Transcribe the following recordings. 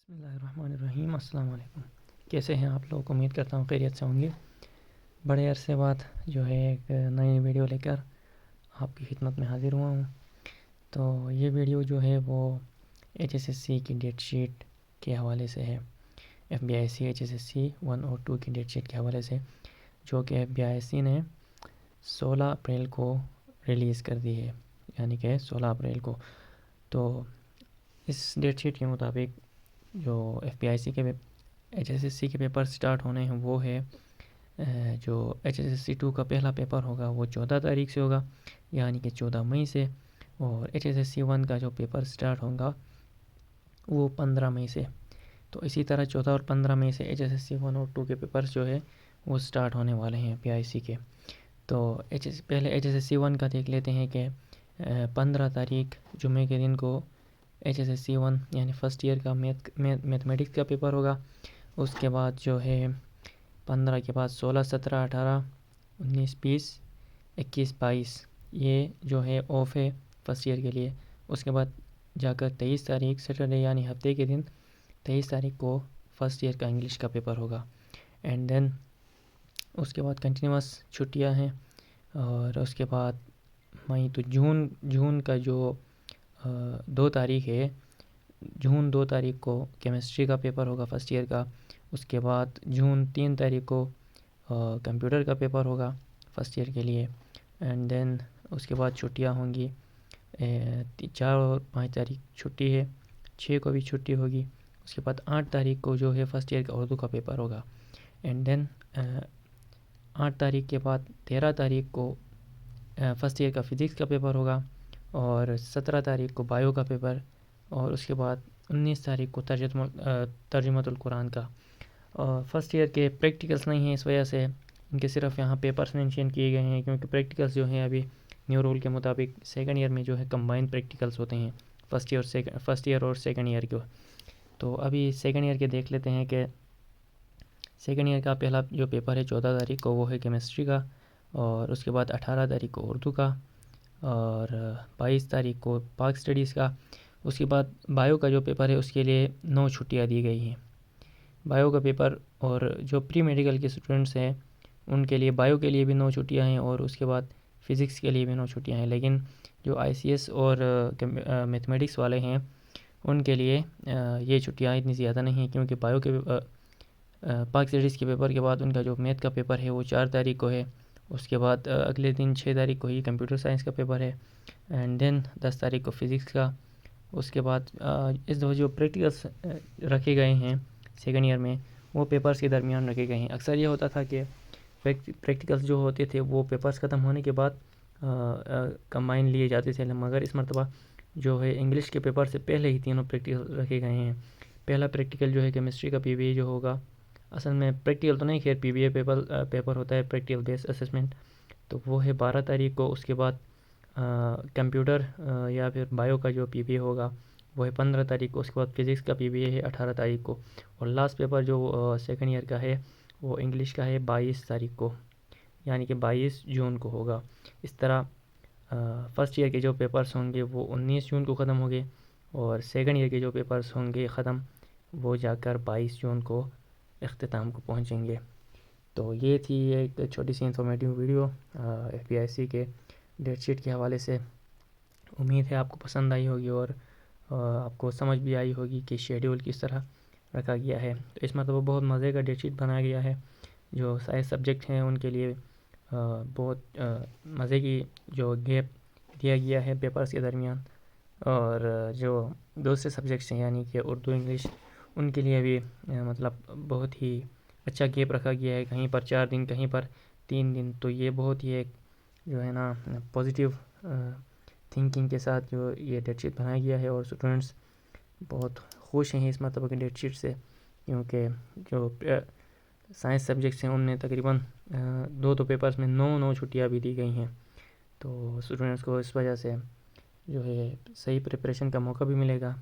بسم اللہ الرحمن الرحیم۔ السلام علیکم، کیسے ہیں آپ لوگ؟ امید کرتا ہوں خیریت سے ہوں گے۔ بڑے عرصے بعد جو ہے ایک نئی ویڈیو لے کر آپ کی خدمت میں حاضر ہوا ہوں۔ تو یہ ویڈیو جو ہے وہ ایچ ایس ایس سی کی ڈیٹ شیٹ کے حوالے سے ہے، F B I C H S S C 1 اور 2 کی ڈیٹ شیٹ کے حوالے سے، جو کہ ایف بی آئی سی نے 16 اپریل کو ریلیز کر دی ہے، یعنی کہ 16 اپریل کو۔ تو اس ڈیٹ شیٹ کے مطابق جو ایف بی آئی سی کے ایچ ایس ایس سی کے پیپر سٹارٹ ہونے ہیں وہ ہے جو ایچ ایس ایس سی 2 کا پہلا پیپر ہوگا وہ 14 تاریخ سے ہوگا، یعنی کہ 14 مئی سے، اور ایچ ایس ایس سی 1 کا جو پیپر سٹارٹ ہوگا وہ 15 مئی سے۔ تو اسی طرح 14 اور 15 مئی سے ایچ ایس ایس سی 1 اور 2 کے پیپرز جو ہے وہ سٹارٹ ہونے والے ہیں پی آئی سی کے۔ تو پہلے ایچ ایس ایس سی 1 کا دیکھ لیتے ہیں کہ 15 تاریخ جمعے کے دن کو ایچ ایس ایس سی 1 یعنی فرسٹ ایئر کا میتھمیٹکس کا پیپر ہوگا۔ اس کے بعد جو ہے 15 کے بعد 16 17 18 19 20 21 22 یہ جو ہے آف ہے فرسٹ ایئر کے لیے۔ اس کے بعد جا کر 23 تاریخ سیٹرڈے یعنی ہفتے کے دن 23 تاریخ کو فرسٹ ایئر کا انگلش کا پیپر ہوگا۔ اینڈ دین اس کے بعد کنٹینیوس چھٹیاں ہیں، اور اس کے بعد مئی تو جون کا جو 2 تاریخ ہے، جون 2 تاریخ کو کیمسٹری کا پیپر ہوگا فرسٹ ایئر کا۔ اس کے بعد جون 3 تاریخ کو کمپیوٹر کا پیپر ہوگا فرسٹ ایئر کے لیے۔ اینڈ دین اس کے بعد چھٹیاں ہوں گی، 4 اور 5 تاریخ چھٹی ہے، 6 کو بھی چھٹی ہوگی۔ اس کے بعد 8 تاریخ کو جو ہے فرسٹ ایئر کا اردو کا پیپر ہوگا۔ اینڈ دین 8 تاریخ کے بعد 13 تاریخ کو فرسٹ ایئر کا فزکس کا پیپر ہوگا، اور 17 تاریخ کو بایو کا پیپر، اور اس کے بعد 19 تاریخ کو ترجمۃ القرآن کا۔ فرسٹ ایئر کے پریکٹیکلس نہیں ہیں، اس وجہ سے ان کے صرف یہاں پیپرز مینشن کیے گئے ہیں، کیونکہ پریکٹیکلس جو ہیں ابھی نیو رول کے مطابق سیکنڈ ایئر میں جو ہے کمبائن پریکٹیکلس ہوتے ہیں فرسٹ ایئر اور سیکنڈ ایئر کے۔ تو ابھی سیکنڈ ایئر کے دیکھ لیتے ہیں کہ سیکنڈ ایئر کا پہلا جو پیپر ہے 14 تاریخ کو وہ ہے کیمسٹری کا، اور اس کے بعد 18 تاریخ کو اردو کا، اور 22 تاریخ کو پاک اسٹڈیز کا۔ اس کے بعد بایو کا جو پیپر ہے اس کے لیے 9 چھٹیاں دی گئی ہیں۔ بایو کا پیپر، اور جو پری میڈیکل کے اسٹوڈنٹس ہیں ان کے لیے بایو کے لیے بھی 9 چھٹیاں ہیں، اور اس کے بعد فزکس کے لیے بھی 9 چھٹیاں ہیں۔ لیکن جو آئی سی ایس اور میتھمیٹکس والے ہیں ان کے لیے یہ چھٹیاں اتنی زیادہ نہیں ہیں، کیونکہ بایو کے پاک اسٹڈیز کے پیپر کے بعد ان کا جو میتھ کا پیپر ہے وہ 4 تاریخ کو ہے۔ اس کے بعد اگلے دن 6 تاریخ کو ہی کمپیوٹر سائنس کا پیپر ہے، اینڈ دین 10 تاریخ کو فزکس کا۔ اس کے بعد اس دفعہ جو پریکٹیکلس رکھے گئے ہیں سیکنڈ ایئر میں وہ پیپرز کے درمیان رکھے گئے ہیں۔ اکثر یہ ہوتا تھا کہ پریکٹیکلس جو ہوتے تھے وہ پیپرز ختم ہونے کے بعد کمبائن لیے جاتے تھے، مگر اس مرتبہ جو ہے انگلش کے پیپر سے پہلے ہی تینوں پریکٹیکل رکھے گئے ہیں۔ پہلا پریکٹیکل جو ہے کیمسٹری کا پی بی اے جو ہوگا، اصل میں پریکٹیکل تو نہیں، خیر پی بی اے پیپر ہوتا ہے پریکٹیکل بیس اسسمنٹ، تو وہ ہے 12 تاریخ کو۔ اس کے بعد کمپیوٹر یا پھر بایو کا جو پی بی اے ہوگا وہ ہے 15 تاریخ کو۔ اس کے بعد فزکس کا پی بی اے ہے 18 تاریخ کو، اور لاسٹ پیپر جو سیکنڈ ایئر کا ہے وہ انگلش کا ہے 22 تاریخ کو، یعنی کہ 22 جون کو ہوگا۔ اس طرح فرسٹ ایئر کے جو پیپرز ہوں گے وہ 19 جون کو ختم ہوں گے، اور سیکنڈ ایئر کے جو پیپرز ہوں گے ختم وہ جا کر 22 جون کو اختتام کو پہنچیں گے۔ تو یہ تھی ایک چھوٹی سی informative video F B I سی کے ڈیٹ شیٹ کے حوالے سے۔ امید ہے آپ کو پسند آئی ہوگی، اور آپ کو سمجھ بھی آئی ہوگی کہ شیڈیول کس طرح رکھا گیا ہے۔ تو اس مرتبہ بہت مزے کا ڈیٹ شیٹ بنایا گیا ہے، جو سارے سبجیکٹ ہیں ان کے لیے بہت مزے کی جو گیپ دیا گیا ہے پیپرز کے درمیان، اور جو دوسرے سبجیکٹس ہیں یعنی کہ اردو انگلش ان کے لیے بھی مطلب بہت ہی اچھا گیپ رکھا گیا ہے، کہیں پر 4 دن کہیں پر 3 دن۔ تو یہ بہت ہی ایک جو ہے نا پازیٹیو تھنکنگ کے ساتھ جو یہ ڈیٹ شیٹ بنایا گیا ہے، اور اسٹوڈنٹس بہت خوش ہیں اس مرتبہ کے ڈیٹ شیٹ سے، کیونکہ جو سائنس سبجیکٹس ہیں ان میں تقریباً 2 پیپرز میں 9 چھٹیاں بھی دی گئی ہیں۔ تو اسٹوڈنٹس کو اس وجہ سے جو ہے صحیح پریپریشن کا موقع بھی ملے گا،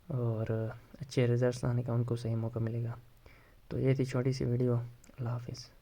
اور اچھے رزلٹس لانے کا ان کو صحیح موقع ملے گا۔ تو یہ تھی چھوٹی سی ویڈیو۔ اللہ حافظ۔